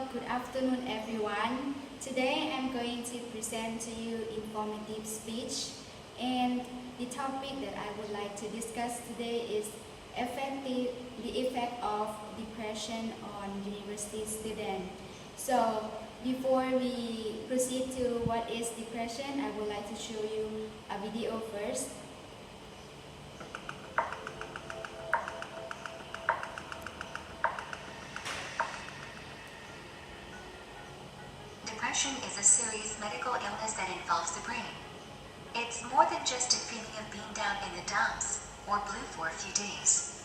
good afternoon everyone. Today I'm going to present to you informative speech, and the topic that I would like to discuss today is the effect of depression on university students. So before we proceed to what is depression, I would like to show you a video first. Depression is a serious medical illness that involves the brain. It's more than just a feeling of being down in the dumps or blue for a few days.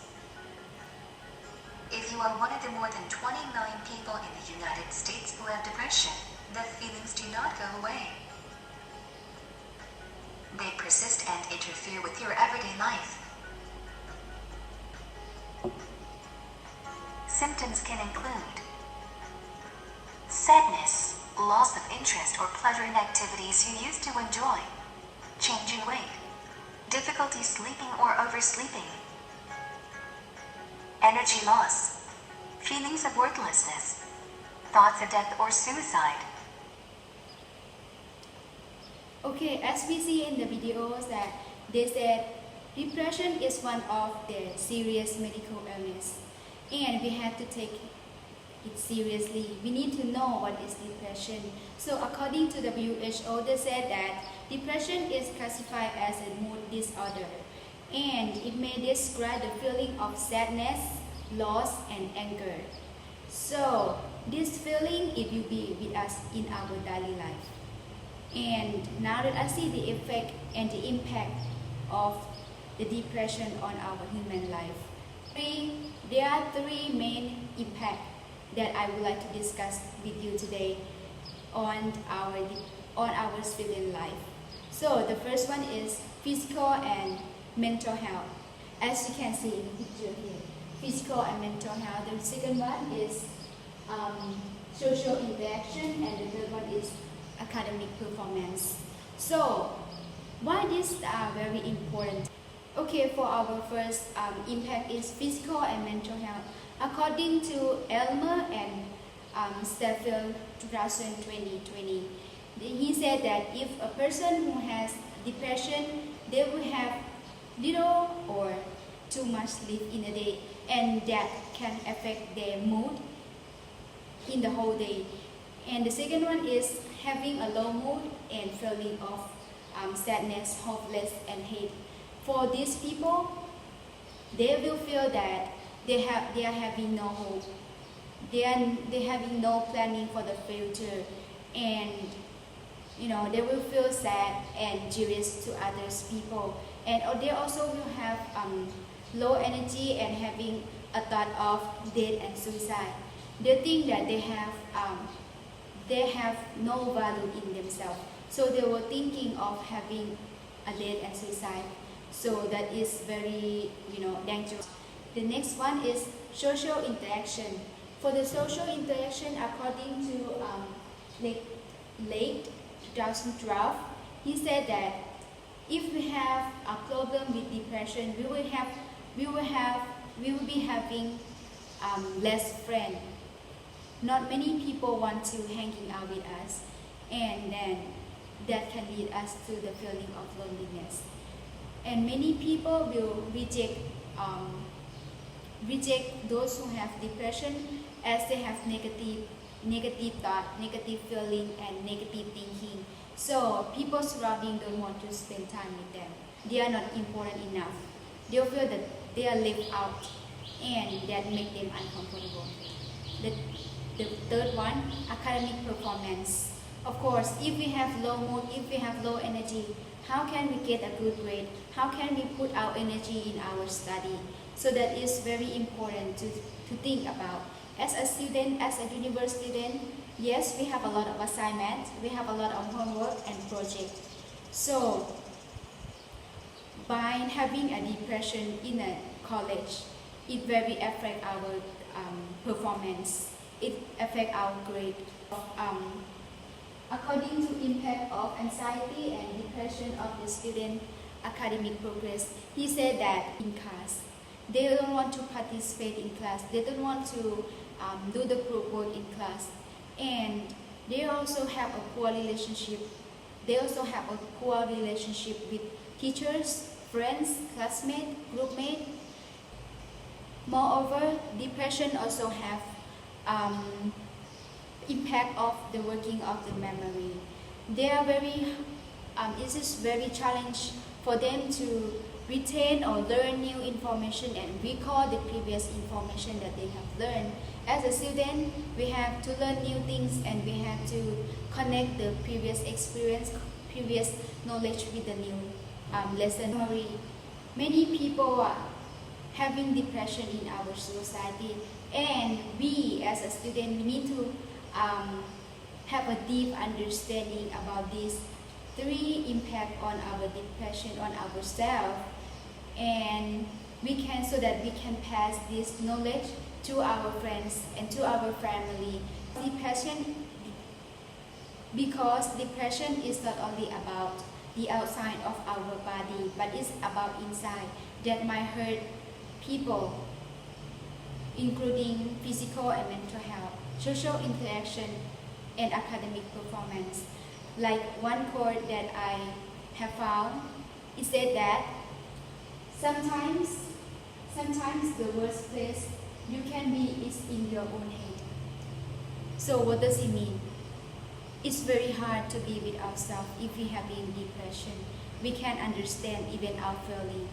If you are one of the more than 20 million people in the United States who have depression, the feelings do not go away. They persist and interfere with your everyday life. Symptoms can include sadness, loss of interest or pleasure in activities you used to enjoy, change in weight, difficulty sleeping or oversleeping, energy loss, feelings of worthlessness, thoughts of death or suicide. Okay, as we see in the videos that they said depression is one of the serious medical illness, and we have to take it seriously. We need to know what is depression. So according to WHO, they said that depression is classified as a mood disorder, and it may describe the feeling of sadness, loss, and anger. So this feeling, it will be with us in our daily life. And now that I see the effect and the impact of the depression on our human life, there are three main impacts that I would like to discuss with you today on our civilian life. So the first one is physical and mental health. As you can see in the picture here, physical and mental health. The second one is social interaction, and the third one is academic performance. So why these are very important? Okay, for our first impact is physical and mental health. According to Elmer and Steffield 2020, he said that if a person who has depression, they will have little or too much sleep in a day, and that can affect their mood in the whole day. And the second one is having a low mood and feeling of sadness, hopeless, and hate. For these people, they will feel that they are having no hope. They having no planning for the future, and they will feel sad and jealous to others people, and they also will have low energy and having a thought of death and suicide. They think that they have no value in themselves, so they were thinking of having a death and suicide. So that is very dangerous. The next one is social interaction. For the social interaction, according to Lake 2012, he said that if we have a problem with depression, we will be having less friends. Not many people want to hanging out with us, and then that can lead us to the feeling of loneliness. And many people will reject those who have depression, as they have negative thought, negative feeling, and negative thinking. So people surrounding don't want to spend time with them. They are not important enough. They feel that they are left out, and that make them uncomfortable. The third one, academic performance. Of course, if we have low mood, if we have low energy, how can we get a good grade? How can we put our energy in our study? So that is very important to think about. As a student, as a university student, yes, we have a lot of assignments, we have a lot of homework and projects. So by having a depression in a college, it very affect our performance. It affect our grade. According to impact of anxiety and depression of the student academic progress, he said that in class, they don't want to participate in class. They don't want to do the group work in class. and they also have a poor relationship. They also have a poor relationship with teachers, friends, classmates, groupmates. Moreover, depression also have impact of the working of the memory. They are it is very challenge for them to retain or learn new information and recall the previous information that they have learned. As a student, we have to learn new things and we have to connect the previous experience, previous knowledge with the new lesson. Memory. Many people are having depression in our society, and we as a student, we need to have a deep understanding about these three impact on our depression on ourselves, and so that we can pass this knowledge to our friends and to our family. Because depression is not only about the outside of our body, but it's about inside that might hurt people, including physical and mental health, social interaction, and academic performance. Like one quote that I have found, it said that sometimes the worst place you can be is in your own head. So what does it mean? It's very hard to be with ourselves if we have been depression. We can understand even our feeling.